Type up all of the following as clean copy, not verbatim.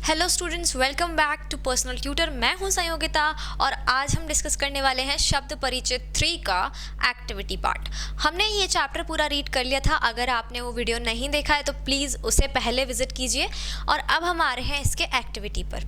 Hello students, welcome back to personal tutor. मैं हूं संयोगिता और आज हम डिस्कस करने वाले हैं शब्द परिचय 3 का एक्टिविटी पार्ट। हमने ये चैप्टर पूरा रीड कर लिया था। अगर आपने वो वीडियो नहीं देखा है तो प्लीज़ उसे पहले विजिट कीजिए। और अब हम आ रहे हैं इसके एक्टिविटी पर।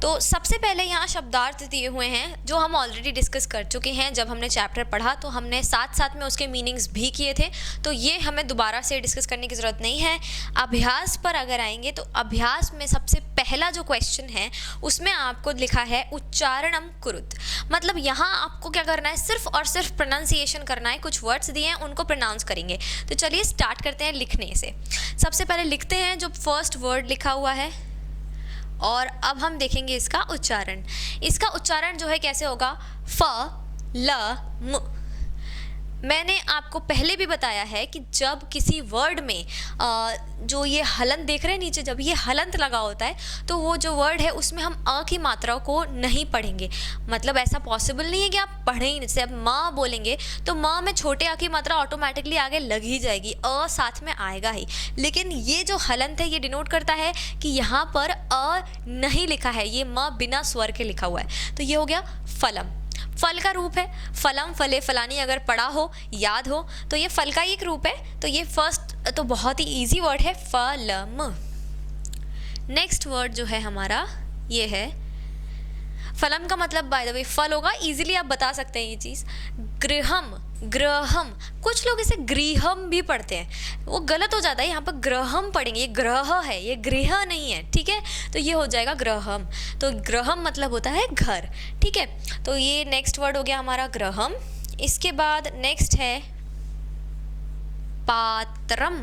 तो सबसे पहले यहाँ शब्दार्थ दिए हुए हैं जो हम ऑलरेडी डिस्कस कर चुके हैं। जब हमने चैप्टर पढ़ा तो हमने साथ साथ में उसके मीनिंग्स भी किए थे, तो ये हमें दोबारा से डिस्कस करने की ज़रूरत नहीं है। अभ्यास पर अगर आएंगे तो अभ्यास में सबसे पहला जो क्वेश्चन है उसमें आपको लिखा है उच्चारणम कुरुत। मतलब यहाँ आपको क्या करना है, सिर्फ और सिर्फ प्रोनाउंसिएशन करना है। कुछ वर्ड्स दिए हैं उनको प्रोनाउंस करेंगे। तो चलिए स्टार्ट करते हैं लिखने से। सबसे पहले लिखते हैं जो फर्स्ट वर्ड लिखा हुआ है और अब हम देखेंगे इसका उच्चारण। इसका उच्चारण जो है कैसे होगा, फ ल म। मैंने आपको पहले भी बताया है कि जब किसी वर्ड में जो ये हलंत देख रहे हैं नीचे, जब ये हलंत लगा होता है तो वो जो वर्ड है उसमें हम अ की मात्रा को नहीं पढ़ेंगे। मतलब ऐसा पॉसिबल नहीं है कि आप पढ़ें ही। जैसे अब माँ बोलेंगे तो माँ में छोटे अ की मात्रा ऑटोमेटिकली आगे लग ही जाएगी, अ साथ में आएगा ही। लेकिन ये जो हलंत है ये डिनोट करता है कि यहाँ पर अ नहीं लिखा है, ये म बिना स्वर के लिखा हुआ है। तो ये हो गया फलम। फल का रूप है फलम, फले फलानी। अगर पढ़ा हो, याद हो तो ये फल का ही एक रूप है। तो ये फर्स्ट तो बहुत ही इजी वर्ड है, फलम। नेक्स्ट वर्ड जो है हमारा ये है फलम का मतलब बाय द वे फल होगा। इजीली आप बता सकते हैं ये चीज़। गृहम, ग्रहम। कुछ लोग इसे गृहम भी पढ़ते हैं, वो गलत हो जाता है। यहाँ पर ग्रहम पढ़ेंगे, ये ग्रह है, ये गृह नहीं है, ठीक है। तो ये हो जाएगा ग्रहम। तो ग्रहम मतलब होता है घर, ठीक है। तो ये नेक्स्ट वर्ड हो गया हमारा ग्रहम। इसके बाद नेक्स्ट है पात्रम।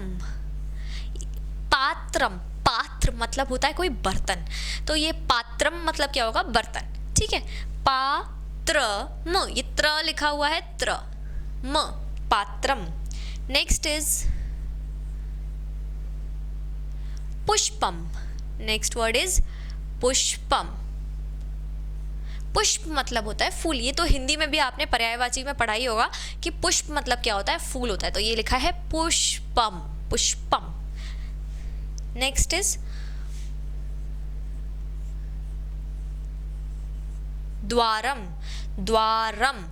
पात्रम, पात्र मतलब होता है कोई बर्तन। तो ये पात्रम मतलब क्या होगा, बर्तन, ठीक है। पात्रम, ये त्र लिखा हुआ है, त्र म, पात्रम। नेक्स्ट इज पुष्पम। नेक्स्ट वर्ड इज पुष्पम। पुष्प मतलब होता है फूल। ये तो हिंदी में भी आपने पर्यायवाची में पढ़ा ही होगा कि पुष्प मतलब क्या होता है, फूल होता है। तो ये लिखा है पुष्पम, पुष्पम। Next is Dwaram. द्वारम,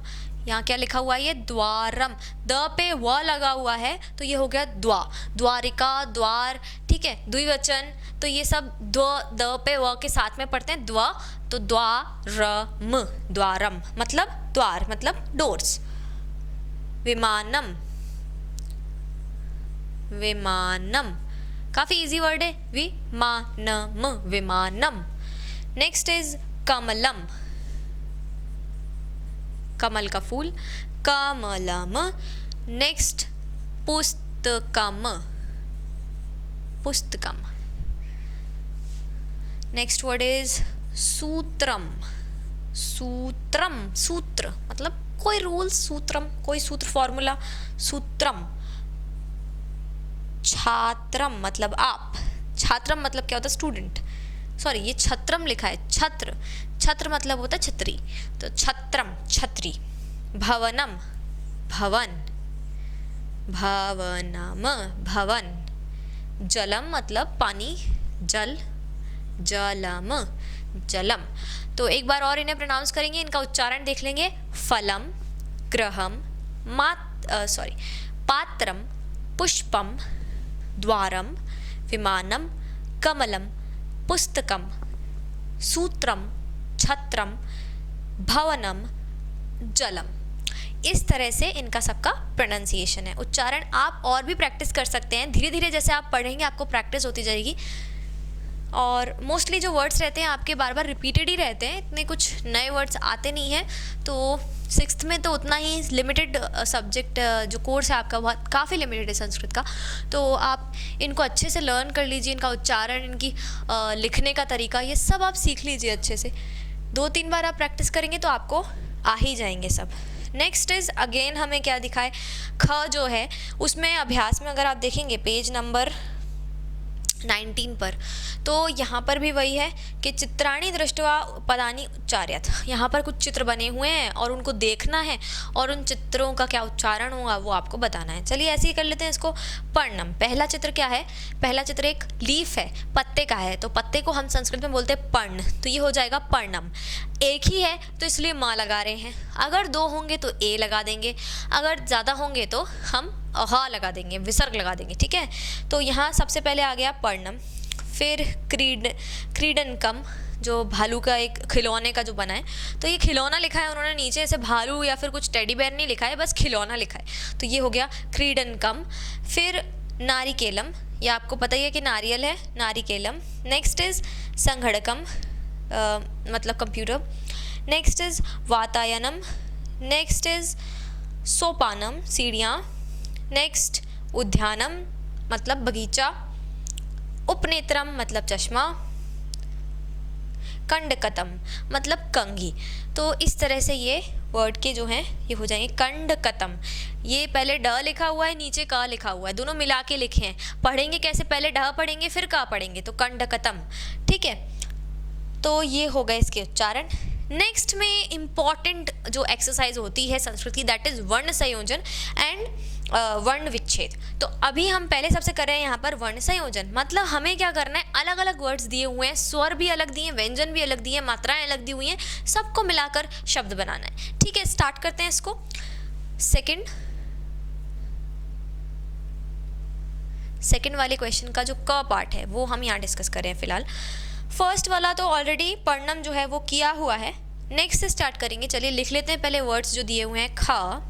यहाँ क्या लिखा हुआ है, ये द्वारम। द पे व लगा हुआ है तो ये हो गया द्वा। द्वारिका, द्वार, ठीक है, द्विवचन। तो ये सब द पे व के साथ में पढ़ते हैं, द्वा। तो द्वारम, द्वारम मतलब द्वार, मतलब डोर्स। विमानम, विमानम काफी इजी वर्ड है, विमानम, विमानम। नेक्स्ट इज कमलम, कमल का फूल, कमलम। नेक्स्ट पुस्तकम, पुस्तकम। नेक्स्ट वर्ड इज सूत्रम। सूत्रम, सूत्र मतलब कोई रूल, सूत्रम कोई सूत्र, फॉर्मूला, सूत्रम। छात्रम मतलब आप। छात्रम मतलब क्या होता है, स्टूडेंट। सॉरी, ये छत्रम लिखा है, छत्र। छत्र मतलब होता है छतरी, तो छत्रम, छतरी। भवनम, भवन, भवनम, भवन। जलम मतलब पानी, जल, जलम, जलम। तो एक बार और इन्हें प्रोनाउंस करेंगे, इनका उच्चारण देख लेंगे। फलम, ग्रहम, पात्रम, पुष्पम, द्वारम, विमानम, कमलम, पुस्तकम, सूत्रम, छत्रम, भवनम, जलम। इस तरह से इनका सबका प्रोनाउंसिएशन है। उच्चारण आप और भी प्रैक्टिस कर सकते हैं। धीरे धीरे जैसे आप पढ़ेंगे आपको प्रैक्टिस होती जाएगी। और मोस्टली जो वर्ड्स रहते हैं आपके बार बार रिपीटेड ही रहते हैं, इतने कुछ नए वर्ड्स आते नहीं हैं। तो 6th में तो उतना ही लिमिटेड सब्जेक्ट जो कोर्स है आपका बहुत काफ़ी लिमिटेड है संस्कृत का। तो आप इनको अच्छे से लर्न कर लीजिए, इनका उच्चारण, इनकी लिखने का तरीका, ये सब आप सीख लीजिए अच्छे से। 2-3 बार आप प्रैक्टिस करेंगे तो आपको आ ही जाएंगे सब। नेक्स्ट इज अगेन हमें क्या दिखाए, ख जो है उसमें अभ्यास में अगर आप देखेंगे पेज नंबर 19 पर। तो यहाँ पर भी वही है कि चित्राणि दृष्ट्वा पदानि उच्चार्यत, यहाँ पर कुछ चित्र बने हुए हैं और उनको देखना है और उन चित्रों का क्या उच्चारण होगा वो आपको बताना है। चलिए ऐसे ही कर लेते हैं इसको। पर्णम, पहला चित्र क्या है? पहला चित्र एक लीफ है, पत्ते का है, तो पत्ते को हम संस्कृत में बोलते हैं पर्ण, तो ये हो जाएगा पर्णम। एक ही है तो इसलिए माँ लगा रहे हैं, अगर दो होंगे तो ए लगा देंगे, अगर ज़्यादा होंगे तो हम हा लगा देंगे, विसर्ग लगा देंगे, ठीक है। तो यहाँ सबसे पहले आ गया पर्णम, फिर क्रीडनकम, जो भालू का एक खिलौने का जो बना है, तो ये खिलौना लिखा है उन्होंने, नीचे ऐसे भालू या फिर कुछ टेडी बेयर नहीं लिखा है, बस खिलौना लिखा है, तो ये हो गया क्रीडनकम। फिर नारिकेलम, ये आपको पता ही है कि नारियल है, नारिकेलम। नेक्स्ट इज संघड़कम, मतलब कंप्यूटर। नेक्स्ट इज वातायनम। नेक्स्ट इज सोपानम, सीढ़ियाँ। नेक्स्ट उद्यानम, मतलब बगीचा। उपनेत्रम, मतलब चश्मा। कंडकतम, मतलब कंघी। तो इस तरह से ये वर्ड के जो हैं ये हो जाएंगे कंडकतम। ये पहले ड लिखा हुआ है, नीचे क लिखा हुआ है, दोनों मिला के लिखे हैं। पढ़ेंगे कैसे? पहले ढ पढ़ेंगे फिर क पढ़ेंगे, तो कंडकतम, ठीक है। तो ये हो गए इसके उच्चारण। नेक्स्ट में इम्पॉर्टेंट जो एक्सरसाइज होती है संस्कृत की, दैट इज वर्ण संयोजन एंड वर्ण विच्छेद। तो अभी हम पहले सबसे कर रहे हैं यहाँ पर वर्ण संयोजन, मतलब हमें क्या करना है, अलग अलग वर्ड्स दिए हुए हैं, स्वर भी अलग दिए हैं, व्यंजन भी अलग दिए हैं, मात्राएं अलग दी हुई हैं, सबको मिलाकर शब्द बनाना है, ठीक है। स्टार्ट करते हैं इसको। सेकंड वाले क्वेश्चन का जो क पार्ट है वो हम यहाँ डिस्कस कर रहे हैं फिलहाल। फर्स्ट वाला तो ऑलरेडी पर्णम जो है वो किया हुआ है। नेक्स्ट से स्टार्ट करेंगे। चलिए लिख लेते हैं पहले वर्ड्स जो दिए हुए हैं। ख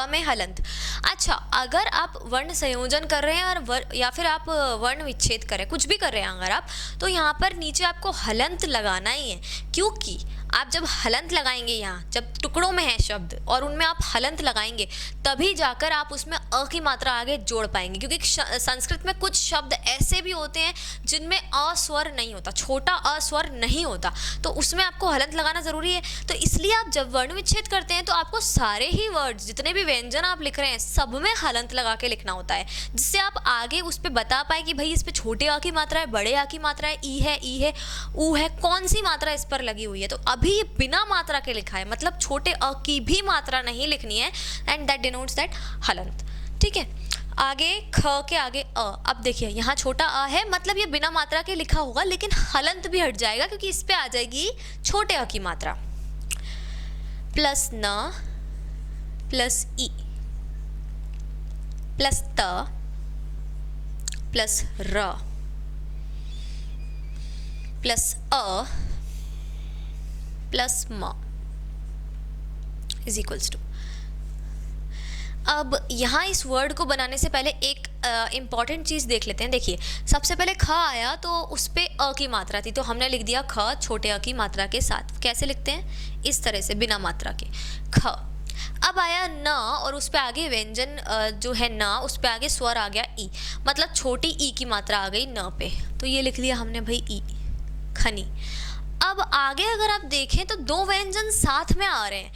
में हलंत। अच्छा, अगर आप वर्ण संयोजन कर रहे हैं और या फिर आप वर्ण विच्छेद कर रहे हैं, कुछ भी कर रहे हैं अगर आप, तो यहाँ पर नीचे आपको हलंत लगाना ही है, क्योंकि आप जब हलंत लगाएंगे, यहाँ जब टुकड़ों में है शब्द और उनमें आप हलंत लगाएंगे, तभी जाकर आप उसमें अ की मात्रा आगे जोड़ पाएंगे, क्योंकि संस्कृत में कुछ शब्द ऐसे भी होते हैं जिनमें अ स्वर नहीं होता, छोटा अ स्वर नहीं होता, तो उसमें आपको हलंत लगाना जरूरी है। तो इसलिए आप जब वर्ण विच्छेद करते हैं तो आपको सारे ही वर्ड्स, जितने भी व्यंजन आप लिख रहे हैं, सब में हलंत लगा के लिखना होता है, जिससे आप आगे उस पर बता पाए कि भाई इस पे छोटे अ की मात्रा है, बड़े अ की मात्रा है, ई है, ऊ है, कौन सी मात्रा इस पर लगी हुई है। तो अभी ये बिना मात्रा के लिखा है, मतलब छोटे अ की भी मात्रा नहीं लिखनी है, एंड दैट डिनोट्स दैट हलंत, ठीक है। आगे ख के आगे अ, अब देखिए यहाँ छोटा अ है, मतलब ये बिना मात्रा के लिखा होगा, लेकिन हलंत भी हट जाएगा क्योंकि इस पे आ जाएगी छोटे अ की मात्रा। प्लस न प्लस ई प्लस त प्लस र प्लस अ प्लस म इज इक्वल्स टू। अब यहाँ इस वर्ड को बनाने से पहले एक इम्पॉर्टेंट चीज़ देख लेते हैं। देखिए, सबसे पहले ख आया तो उस पर अ की मात्रा थी, तो हमने लिख दिया ख छोटे अ की मात्रा के साथ। कैसे लिखते हैं? इस तरह से, बिना मात्रा के, ख। अब आया न और उस पर आगे व्यंजन जो है न, उस पर आगे स्वर आ गया ई, मतलब छोटी ई की मात्रा आ गई न पे, तो ये लिख लिया हमने भाई ई, खनी। अब आगे अगर आप देखें तो दो व्यंजन साथ में आ रहे हैं।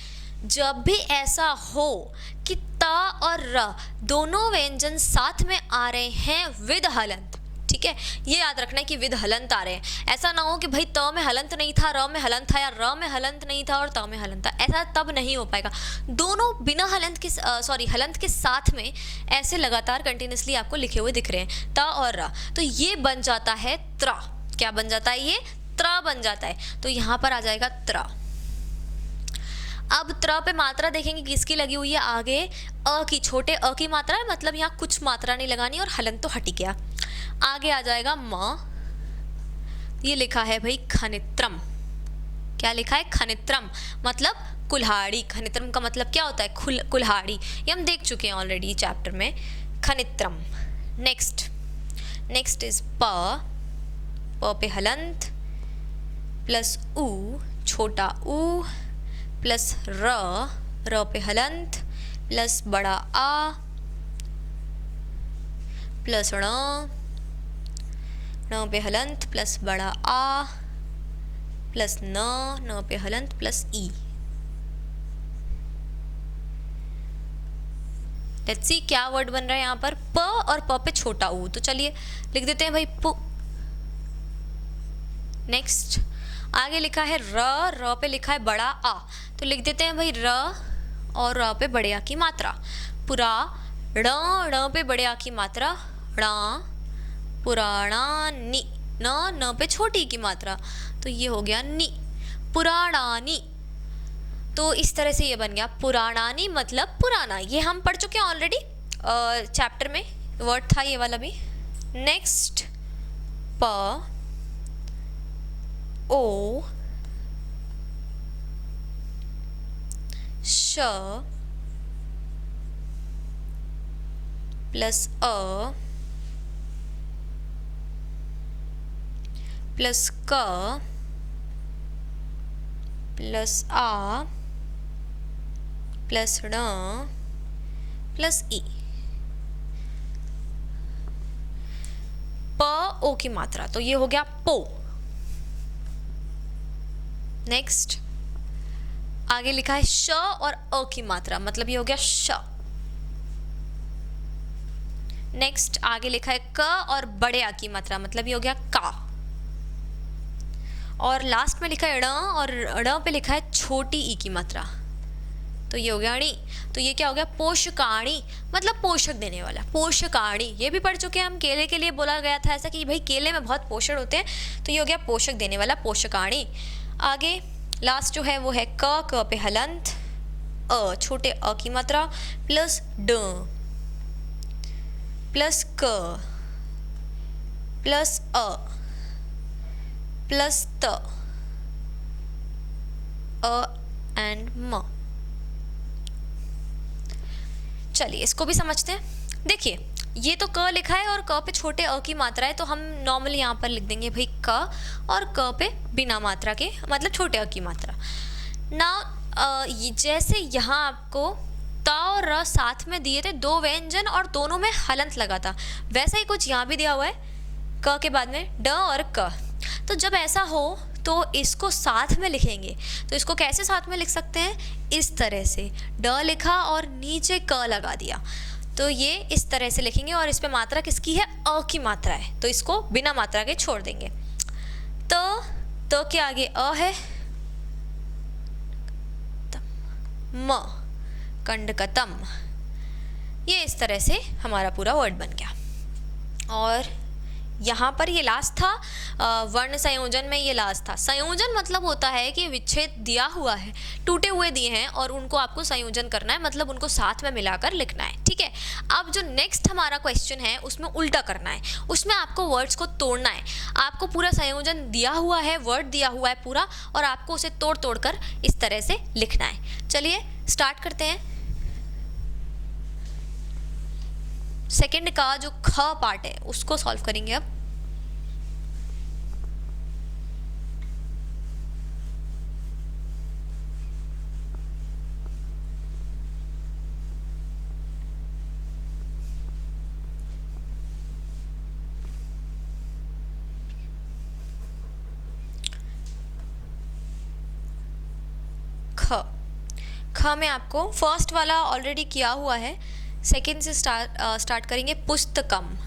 जब भी ऐसा हो कि त और र दोनों व्यंजन साथ में आ रहे हैं विद हलंत, ठीक है, ये याद रखना है कि विद हलंत आ रहे हैं। ऐसा ना हो कि भाई त में हलंत नहीं था, र में हलंत था, या र में हलंत नहीं था और त में हलंत था, ऐसा तब नहीं हो पाएगा। दोनों बिना हलंत के हलंत के साथ में ऐसे लगातार कंटिन्यूसली आपको लिखे हुए दिख रहे हैं, त और र, तो ये बन जाता है त्र। क्या बन जाता है? ये त्र बन जाता है। तो यहाँ पर आ जाएगा त्र। अब त्र पे मात्रा देखेंगे किसकी लगी हुई है? आगे अ की, छोटे अ की मात्रा है, मतलब यहाँ कुछ मात्रा नहीं लगानी और हलंत तो हट ही गया। आगे आ जाएगा म, ये लिखा है भाई खनित्रम। क्या लिखा है? खनित्रम, मतलब कुल्हाड़ी। खनित्रम का मतलब क्या होता है? कुल्हाड़ी। ये हम देख चुके हैं ऑलरेडी चैप्टर में, खनित्रम। नेक्स्ट इज प पे हलंत प्लस ऊ, छोटा ऊ, प्लस र पे हलंत प्लस बड़ा आ प्लस ण पे हलंत प्लस बड़ा आ प्लस न पे हलंत प्लस ई, लेट्स सी क्या वर्ड बन रहा है यहाँ पर, प और प पे छोटा ऊ, तो चलिए लिख देते हैं भाई पु। नेक्स्ट आगे लिखा है र, र पे लिखा है बड़ा आ, तो लिख देते हैं भाई र और र पे बड़े आ की मात्रा, पुरा ण, ण पे बड़े आ की मात्रा णा, पुराणानी, न, न पे छोटी की मात्रा, तो ये हो गया नी, पुराणानी। तो इस तरह से ये बन गया पुराणानी मतलब पुराना, ये हम पढ़ चुके हैं ऑलरेडी चैप्टर में, वर्ड था ये वाला भी। नेक्स्ट प ओ श प्लस अ प्लस क प्लस आ प्लस ण प्लस ई, प ओ की मात्रा, तो ये हो गया पो। नेक्स्ट आगे लिखा है श और अ की मात्रा, मतलब ये हो गया श। नेक्स्ट आगे लिखा है क और बड़े आ की मात्रा, मतलब ये हो गया का। और लास्ट में लिखा है ण और ण पे लिखा है छोटी ई की मात्रा, तो ये हो गया णी। तो ये क्या हो गया पोषकाणी, मतलब पोषक देने वाला, पोषकाणी। ये भी पढ़ चुके हैं हम, केले के लिए बोला गया था ऐसा कि भाई केले में बहुत पोषण होते हैं, तो ये हो गया पोषक देने वाला, पोषकाणी। आगे लास्ट जो है वो है क पे हलंत, अ छोटे अ की मात्रा प्लस ड प्लस क प्लस अ प्लस त अ एंड म। चलिए इसको भी समझते हैं। देखिए ये तो क लिखा है और क पे छोटे अ की मात्रा है, तो हम नॉर्मली यहाँ पर लिख देंगे भाई क और क पे बिना मात्रा के, मतलब छोटे अ की मात्रा ना। जैसे यहाँ आपको त और र साथ में दिए थे दो व्यंजन और दोनों में हलंत लगा था, वैसा ही कुछ यहाँ भी दिया हुआ है क के बाद में ड और क। तो जब ऐसा हो तो इसको साथ में लिखेंगे, तो इसको कैसे साथ में लिख सकते हैं, इस तरह से ड लिखा और नीचे क लगा दिया, तो ये इस तरह से लिखेंगे। और इस पे मात्रा किसकी है, अ की मात्रा है, तो इसको बिना मात्रा के छोड़ देंगे। त के आगे अ है, म कंडकतम, ये इस तरह से हमारा पूरा वर्ड बन गया। और यहाँ पर ये लास्ट था, वर्ण संयोजन में ये लास्ट था। संयोजन मतलब होता है कि विच्छेद दिया हुआ है, टूटे हुए दिए हैं और उनको आपको संयोजन करना है, मतलब उनको साथ में मिलाकर लिखना है, ठीक है। अब जो नेक्स्ट हमारा क्वेश्चन है उसमें उल्टा करना है, उसमें आपको वर्ड्स को तोड़ना है। आपको पूरा संयोजन दिया हुआ है, वर्ड दिया हुआ है पूरा, और आपको उसे तोड़ तोड़ कर इस तरह से लिखना है। चलिए स्टार्ट करते हैं। सेकंड का जो ख पार्ट है उसको सॉल्व करेंगे अब। ख में आपको फर्स्ट वाला ऑलरेडी किया हुआ है, सेकंड से स्टार्ट करेंगे पुस्तकम।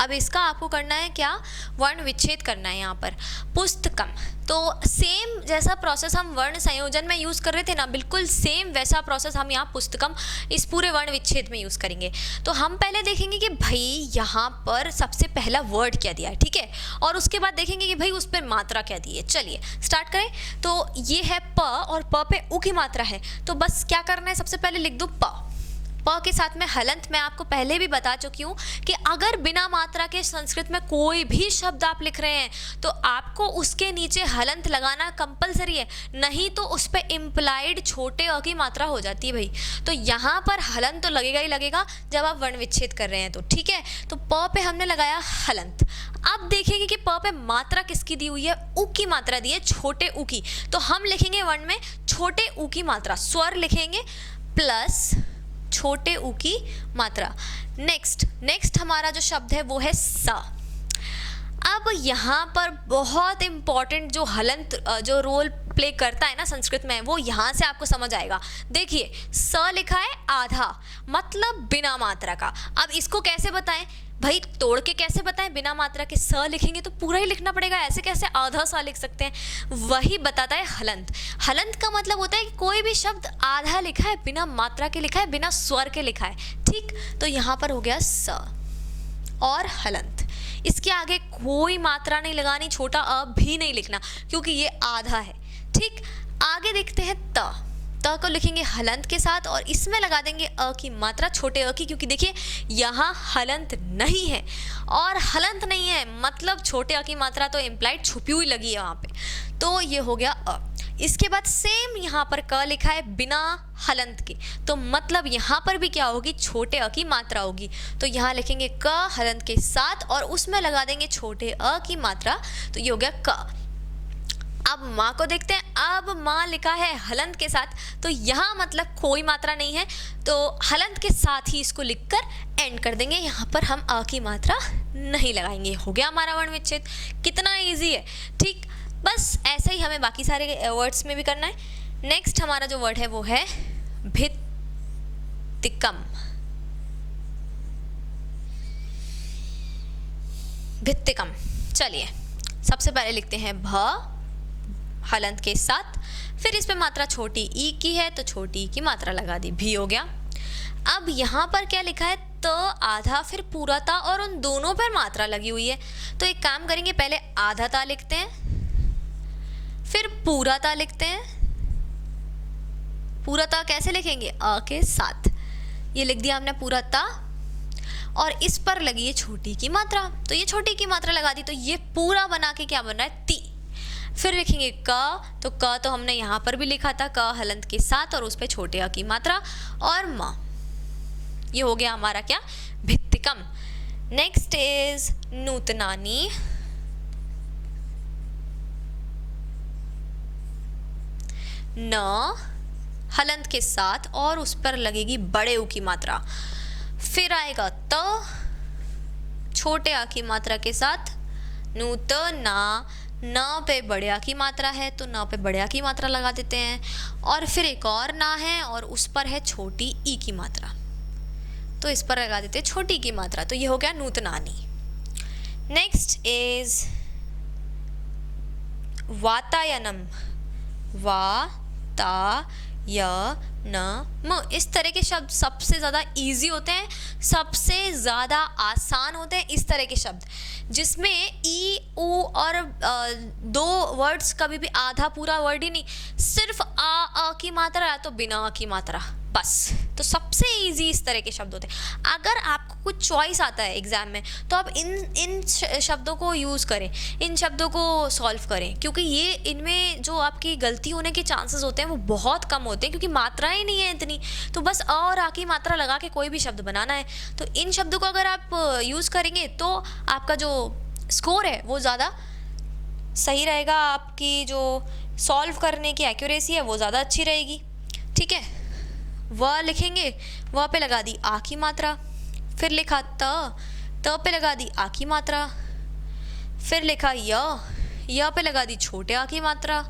अब इसका आपको करना है क्या, वर्ण विच्छेद करना है यहाँ पर पुस्तकम। तो सेम जैसा प्रोसेस हम वर्ण संयोजन में यूज़ कर रहे थे ना, बिल्कुल सेम वैसा प्रोसेस हम यहाँ पुस्तकम इस पूरे वर्ण विच्छेद में यूज़ करेंगे। तो हम पहले देखेंगे कि भाई यहाँ पर सबसे पहला वर्ड क्या दिया है, ठीक है, और उसके बाद देखेंगे कि भाई उस पर मात्रा क्या दी है। चलिए स्टार्ट करें। तो ये है प और प पे उ की मात्रा है, तो बस क्या करना है, सबसे पहले लिख दो प के साथ में हलंत। मैं आपको पहले भी बता चुकी हूँ कि अगर बिना मात्रा के संस्कृत में कोई भी शब्द आप लिख रहे हैं तो आपको उसके नीचे हलंत लगाना कंपलसरी है, नहीं तो उस पर इम्प्लाइड छोटे अ की मात्रा हो जाती है भाई। तो यहाँ पर हलंत तो लगेगा ही लगेगा जब आप वर्ण विच्छेद कर रहे हैं, तो ठीक है। तो प पे हमने लगाया हलंत। अब देखेंगे कि प पे मात्रा किसकी दी हुई है, उ की मात्रा दी है, छोटे उ की। तो हम लिखेंगे वर्ण में छोटे उ की मात्रा, स्वर लिखेंगे प्लस छोटे उ की मात्रा। नेक्स्ट हमारा जो शब्द है वो है स। अब यहाँ पर बहुत इम्पॉर्टेंट जो हलंत जो रोल प्ले करता है ना संस्कृत में, वो यहाँ से आपको समझ आएगा। देखिए स लिखा है आधा, मतलब बिना मात्रा का। अब इसको कैसे बताएं भाई, तोड़ के कैसे बताएं? बिना मात्रा के स लिखेंगे तो पूरा ही लिखना पड़ेगा, ऐसे कैसे आधा सा लिख सकते हैं? वही बताता है हलंत। हलंत का मतलब होता है कि कोई भी शब्द आधा लिखा है, बिना मात्रा के लिखा है, बिना स्वर के लिखा है। ठीक, तो यहाँ पर हो गया स और हलंत। इसके आगे कोई मात्रा नहीं लगानी, छोटा अ भी नहीं लिखना क्योंकि ये आधा है। ठीक, आगे देखते हैं त। त को लिखेंगे हलंत के साथ और इसमें लगा देंगे अ की मात्रा, छोटे अ की, क्योंकि देखिए यहाँ हलंत नहीं है और हलंत नहीं है मतलब छोटे अ की मात्रा तो इम्प्लाइड छुपी हुई लगी है वहाँ पे, तो ये हो गया अ। इसके बाद सेम यहाँ पर क लिखा है बिना हलंत के, तो मतलब यहाँ पर भी क्या होगी, छोटे अ की मात्रा होगी। तो यहाँ लिखेंगे क हलंत के साथ और उसमें लगा देंगे छोटे अ की मात्रा, तो ये हो गया क। अब माँ को देखते हैं। अब माँ लिखा है हलंत के साथ, तो यहाँ मतलब कोई मात्रा नहीं है, तो हलंत के साथ ही इसको लिखकर एंड कर देंगे। यहाँ पर हम अ की मात्रा नहीं लगाएंगे। हो गया हमारा वर्ण विच्छेद। कितना इजी है। ठीक, बस ऐसे ही हमें बाकी सारे वर्ड्स में भी करना है। नेक्स्ट हमारा जो वर्ड है वो है भित्तिकम। भित्तिकम, चलिए सबसे पहले लिखते हैं भ हलंत के साथ, फिर इस पे मात्रा छोटी ई की है तो छोटी ई की मात्रा लगा दी, भी हो गया। अब यहाँ पर क्या लिखा है, त आधा फिर पूरा ता और उन दोनों पर मात्रा लगी हुई है। तो एक काम करेंगे, पहले आधा ता लिखते हैं, फिर पूरा ता लिखते हैं। पूरा ता कैसे लिखेंगे, अ के साथ। ये लिख दिया हमने पूरा ता और इस पर लगी है छोटी की मात्रा, तो ये छोटी की मात्रा लगा दी, तो ये पूरा बना के क्या बन रहा है, ती। फिर लिखेंगे क, तो क तो हमने यहाँ पर भी लिखा था, क हलंत के साथ और उस पर छोटे अ की मात्रा, और म। ये हो गया हमारा क्या, भित्तिकम। Next is नूतनानी। न हलंत के साथ और उस पर लगेगी बड़े उ की मात्रा, फिर आएगा त छोटे आ की मात्रा के साथ, नूतना। न पे बड़े आ की मात्रा है तो न पे बड़े आ की मात्रा लगा देते हैं, और फिर एक और ना है और उस पर है छोटी ई की मात्रा, तो इस पर लगा देते हैं छोटी की मात्रा, तो ये हो गया नूतनानी। Next is वातायनम। वातायनम। इस तरह के शब्द सबसे ज़्यादा इजी होते हैं, सबसे ज़्यादा आसान होते हैं इस तरह के शब्द, जिसमें ई उ और दो वर्ड्स, कभी भी आधा पूरा वर्ड ही नहीं, सिर्फ अ की मात्रा या तो बिना अ की मात्रा, बस। तो सबसे इजी इस तरह के शब्द होते हैं। अगर आपको कुछ चॉइस आता है एग्जाम में तो आप इन शब्दों को यूज़ करें, इन शब्दों को सॉल्व करें, क्योंकि ये इनमें जो आपकी गलती होने के चांसेस होते हैं वो बहुत कम होते हैं, क्योंकि मात्रा ही नहीं है इतनी, तो बस अ और आ की मात्रा लगा के कोई भी शब्द बनाना है। तो इन शब्दों को अगर आप यूज़ करेंगे तो आपका जो स्कोर है वो ज़्यादा सही रहेगा, आपकी जो सॉल्व करने की एक्यूरेसी है वो ज़्यादा अच्छी रहेगी। ठीक है, वह लिखेंगे, वह पे लगा दी आ की मात्रा, फिर लिखा त पे लगा दी आ की मात्रा, फिर लिखा य पे लगा दी छोटे आ की मात्रा,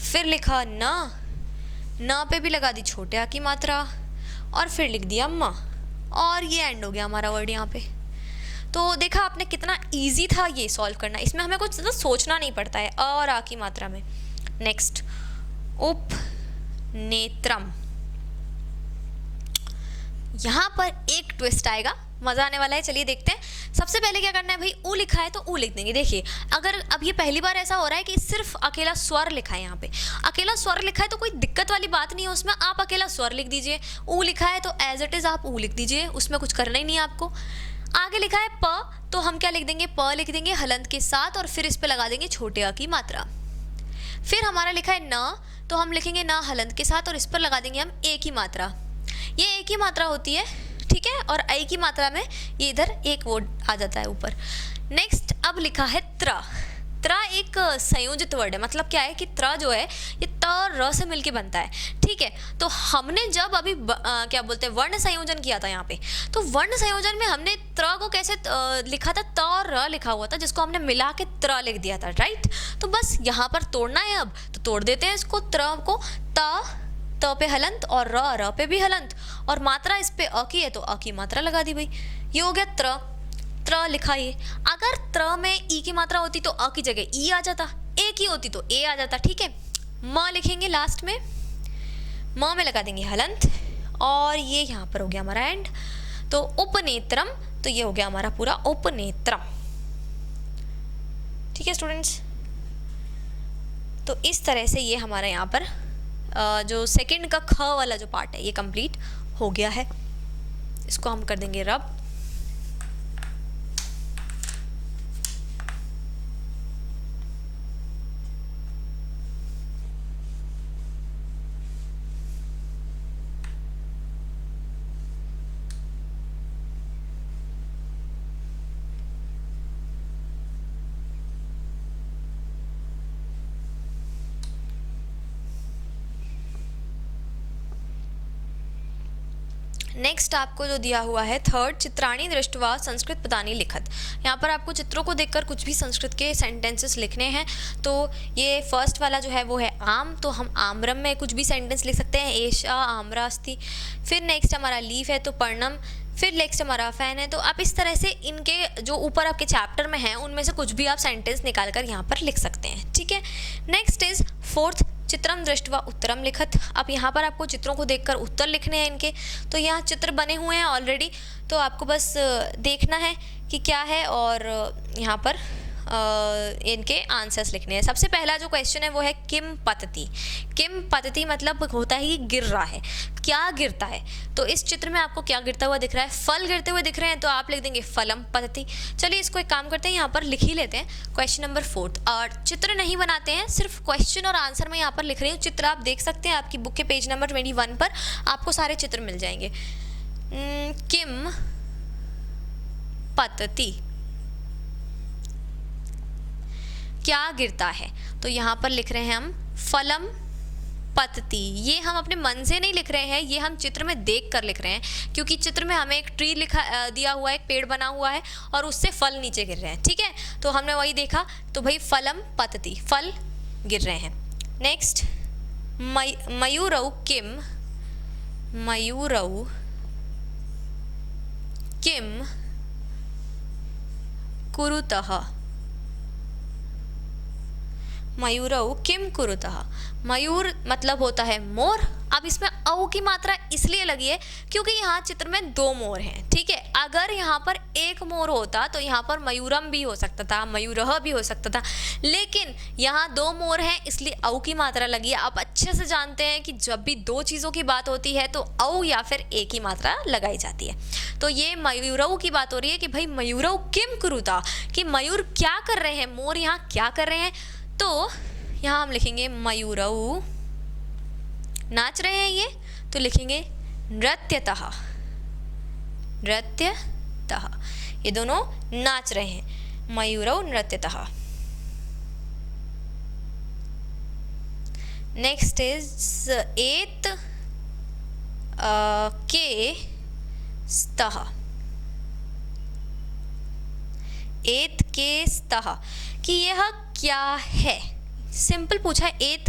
फिर लिखा न पे भी लगा दी छोटे आ की मात्रा, और फिर लिख दिया म, और ये एंड हो गया हमारा वर्ड यहाँ पे। तो देखा आपने कितना इजी था ये सॉल्व करना, इसमें हमें कुछ ज़्यादा सोचना नहीं पड़ता है अ और आ की मात्रा में। नेक्स्ट उपनेत्रम। यहाँ पर एक ट्विस्ट आएगा, मज़ा आने वाला है, चलिए देखते हैं। सबसे पहले क्या करना है भाई, उ लिखा है तो उ लिख देंगे। देखिए अगर अब ये पहली बार ऐसा हो रहा है कि सिर्फ अकेला स्वर लिखा है, यहाँ पे अकेला स्वर लिखा है तो कोई दिक्कत वाली बात नहीं है उसमें, आप अकेला स्वर लिख दीजिए। उ लिखा है तो एज इट इज़ आप उ लिख दीजिए, उसमें कुछ करना ही नहीं है आपको। आगे लिखा है प, तो हम क्या लिख देंगे, प लिख देंगे हलंत के साथ और फिर इस पे लगा देंगे छोटे अ की मात्रा। फिर हमारा लिखा है न, तो हम लिखेंगे न हलंत के साथ और इस पर लगा देंगे हम ए की मात्रा। ये ए की मात्रा होती है, ठीक है, और आई की मात्रा में ये इधर एक वर्ड आ जाता है ऊपर। नेक्स्ट अब लिखा है त्र। त्र एक संयोजित वर्ड है, मतलब क्या है कि त्र जो है ये त र से मिलके बनता है, ठीक है। तो हमने जब अभी क्या बोलते हैं वर्ण संयोजन किया था यहाँ पे, तो वर्ण संयोजन में हमने त्र को कैसे लिखा था, त और र लिखा हुआ था, जिसको हमने मिला के त्र लिख दिया था, राइट। तो बस यहाँ पर तोड़ना है, अब तो तोड़ देते हैं इसको, त्र को, त पे हलंत और र पे भी हलंत, और मात्रा इस पे अ की है तो अ की मात्रा लगा दी भाई, ये हो गया त्र लिखा। ये अगर त्र में ई की मात्रा होती तो अ की जगह ई आ जाता, ए की होती तो ए आ जाता, ठीक है। म लिखेंगे लास्ट में, म में लगा देंगे हलंत, और ये यहाँ पर हो गया हमारा एंड, तो उपनेत्रम, तो ये हो गया हमारा पूरा उपनेत्रम, ठीक है स्टूडेंट्स। तो इस तरह से ये हमारा यहाँ पर जो सेकंड का ख वाला जो पार्ट है ये कंप्लीट हो गया है। इसको हम कर देंगे रब। नेक्स्ट आपको जो दिया हुआ है थर्ड, चित्राणी दृष्टवा संस्कृत पदानि लिखत। यहाँ पर आपको चित्रों को देखकर कुछ भी संस्कृत के सेंटेंसेस लिखने हैं। तो ये फर्स्ट वाला जो है वो है आम, तो हम आम्रम में कुछ भी सेंटेंस लिख सकते हैं, एषा आम्रा अस्ति। फिर नेक्स्ट हमारा लीफ है तो पर्णम, फिर नेक्स्ट हमारा फैन है। तो आप इस तरह से इनके जो ऊपर आपके चैप्टर में हैं उनमें से कुछ भी आप सेंटेंस निकाल कर यहाँ पर लिख सकते हैं, ठीक है। नेक्स्ट इज फोर्थ, चित्रम दृष्टवा उत्तरम लिखत। अब यहाँ पर आपको चित्रों को देखकर उत्तर लिखने हैं इनके, तो यहाँ चित्र बने हुए हैं ऑलरेडी, तो आपको बस देखना है कि क्या है और यहाँ पर इनके आंसर्स लिखने हैं। सबसे पहला जो क्वेश्चन है वो है किम पतति। किम पतति मतलब होता है कि गिर रहा है, क्या गिरता है। तो इस चित्र में आपको क्या गिरता हुआ दिख रहा है, फल गिरते हुए दिख रहे हैं, तो आप लिख देंगे फलम पतति। चलिए इसको एक काम करते हैं, यहाँ पर लिख ही लेते हैं क्वेश्चन नंबर 4। और चित्र नहीं बनाते हैं, सिर्फ क्वेश्चन और आंसर में यहाँ पर लिख रही हूँ। चित्र आप देख सकते हैं, आपकी बुक के पेज नंबर 21 पर आपको सारे चित्र मिल जाएंगे। किम पतति, क्या गिरता है, तो यहाँ पर लिख रहे हैं हम फलम पतति। ये हम अपने मन से नहीं लिख रहे हैं, ये हम चित्र में देख कर लिख रहे हैं, क्योंकि चित्र में हमें एक ट्री लिखा दिया हुआ है, एक पेड़ बना हुआ है और उससे फल नीचे गिर रहे हैं, ठीक है। तो हमने वही देखा, तो भाई फलम पतति, फल गिर रहे हैं। नेक्स्ट मयूरौ किम, मयूरौ किम कुरुतः, मयूरौ किम कुरुतः। मयूर मतलब होता है मोर। अब इसमें औ की मात्रा इसलिए लगी है क्योंकि यहाँ चित्र में 2 मोर हैं, ठीक है। अगर यहाँ पर एक मोर होता तो यहाँ पर मयूरम भी हो सकता था, मयूरह भी हो सकता था, लेकिन यहाँ 2 मोर हैं इसलिए औ की मात्रा लगी है। आप अच्छे से जानते हैं कि जब भी 2 चीज़ों की बात होती है तो औ या फिर ए की मात्रा लगाई जाती है। तो ये मयूरौ की बात हो रही है कि भाई मयूरौ किम कुरुता, कि मयूर क्या कर रहे हैं, मोर यहाँ क्या कर रहे हैं। तो यहाँ हम लिखेंगे मयूरौ, नाच रहे हैं ये, तो लिखेंगे नृत्यतः, नृत्यतः, ये दोनों नाच रहे हैं, मयूरौ नृत्यतः। नेक्स्ट इज एत के स्तः, एत के स्तः, कि यह क्या है। सिंपल पूछा है, एत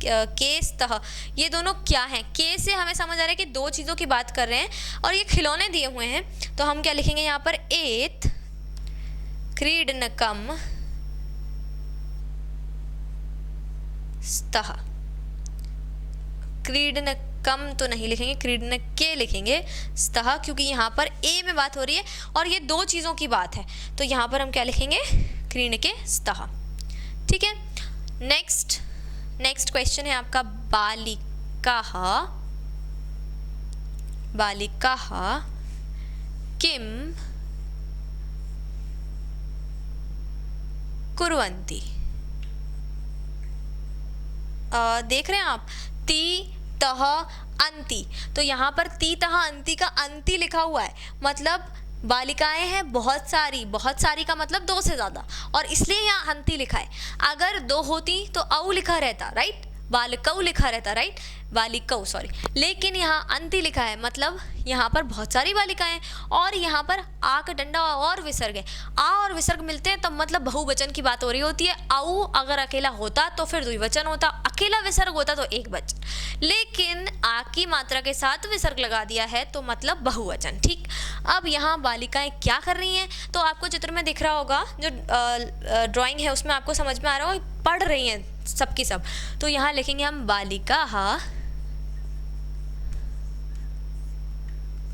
के स्तः, ये दोनों क्या हैं। के से हमें समझ आ रहा है कि 2 चीज़ों की बात कर रहे हैं और ये खिलौने दिए हुए हैं, तो हम क्या लिखेंगे यहाँ पर, एत क्रीडनकम स्तः। क्रीडनकम तो नहीं लिखेंगे, क्रीडनके लिखेंगे, स्तः, क्योंकि यहाँ पर ए में बात हो रही है और ये 2 चीज़ों की बात है, तो यहाँ पर हम क्या लिखेंगे, क्रीडनके स्तः, ठीक है। नेक्स्ट क्वेश्चन है आपका बालिकाः, बालिकाः किम कुर्वन्ति। देख रहे हैं आप, ती तह अंति, तो यहाँ पर ती तह अंति का अंति लिखा हुआ है, मतलब बालिकाएं हैं बहुत सारी का मतलब दो से ज़्यादा, और इसलिए यहाँ अंति लिखा है। अगर दो होती तो औ लिखा रहता, राइट, बालिकौ लिखा रहता, राइट, बालिकौ सॉरी, लेकिन यहाँ अंति लिखा है, मतलब यहाँ पर बहुत सारी बालिकाएं, और यहाँ पर आ का डंडा और विसर्ग है। आ और विसर्ग मिलते हैं तब मतलब बहुवचन की बात हो रही होती है। औ अगर अकेला होता तो फिर द्विवचन होता, अकेला विसर्ग होता तो एक वचन, लेकिन आ की मात्रा के साथ विसर्ग लगा दिया है तो मतलब बहुवचन। ठीक, अब यहाँ बालिकाएं क्या कर रही हैं, तो आपको चित्र में दिख रहा होगा, जो ड्राइंग है उसमें आपको समझ में आ रहा होगा, पढ़ रही हैं सबकी सब। तो यहाँ लिखेंगे हम बालिकाः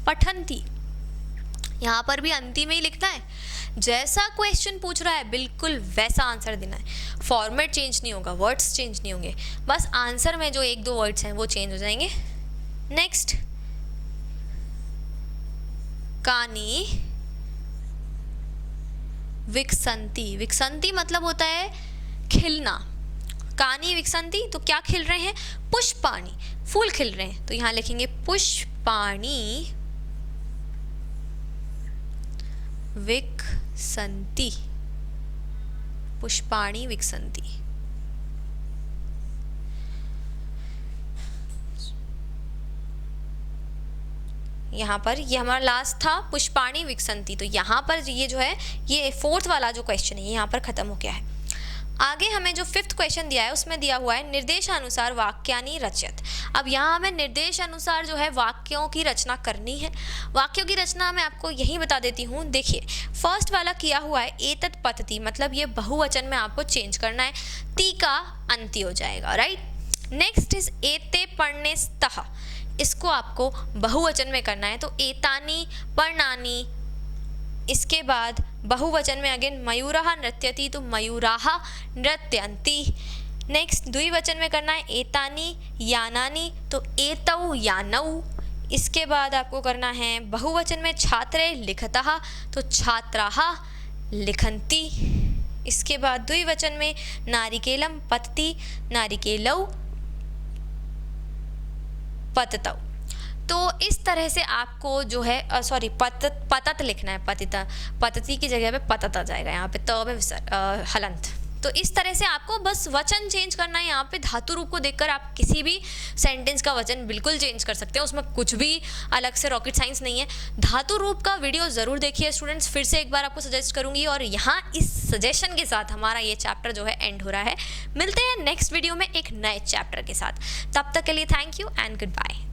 पठन्ति। यहाँ पर भी अंति में ही लिखना है, जैसा क्वेश्चन पूछ रहा है बिल्कुल वैसा आंसर देना है। फॉर्मेट चेंज नहीं होगा, वर्ड्स चेंज नहीं होंगे, बस आंसर में जो एक दो वर्ड्स हैं वो चेंज हो जाएंगे। नेक्स्ट, कानी विकसन्ति। विकसन्ति मतलब होता है खिलना। कानी विकसन्ति, तो क्या खिल रहे हैं, पुष्पाणि, फूल खिल रहे हैं। तो यहाँ लिखेंगे पुष्पाणि विकसन्ति, पुष्पाणि विकसन्ति। यहाँ पर ये हमारा लास्ट था पुष्पाणि विकसन्ति, तो यहाँ पर ये जो है ये फोर्थ वाला जो क्वेश्चन है यहाँ पर खत्म हो गया है। आगे हमें जो फिफ्थ क्वेश्चन दिया है उसमें दिया हुआ है निर्देशानुसार वाक्यानि रचयत। अब यहाँ हमें निर्देशानुसार जो है वाक्यों की रचना करनी है। वाक्यों की रचना मैं आपको यही बता देती हूँ। देखिए, फर्स्ट वाला किया हुआ है एतत् पतति, मतलब ये बहुवचन में आपको चेंज करना है, ती का अंति हो जाएगा, राइट। नेक्स्ट इज एते पर्णेस्तः, इसको आपको बहुवचन में करना है, तो एतानि पर्णानि। इसके बाद बहुवचन में अगेन मयूरः नृत्यति, तो मयूराः नृत्यन्ति। नेक्स्ट द्विवचन में करना है एतानि यानानि, तो एतौ यानौ। इसके बाद आपको करना है बहुवचन में छात्रे लिखतः, तो छात्राः लिखन्ति। इसके बाद द्विवचन में नारिकेलम पतति, नारिकेलौ पततौ। तो इस तरह से आपको जो है पतत लिखना है, पतिता, पतती की जगह पे पतत आ जाएगा, यहाँ पे त में हलंत। तो इस तरह से आपको बस वचन चेंज करना है। यहाँ पे धातु रूप को देखकर आप किसी भी सेंटेंस का वचन बिल्कुल चेंज कर सकते हैं, उसमें कुछ भी अलग से रॉकेट साइंस नहीं है। धातु रूप का वीडियो ज़रूर देखिए स्टूडेंट्स, फिर से एक बार आपको सजेस्ट करूँगी। और यहाँ इस सजेशन के साथ हमारा ये चैप्टर जो है एंड हो रहा है। मिलते हैं नेक्स्ट वीडियो में एक नए चैप्टर के साथ, तब तक के लिए thank you and good bye.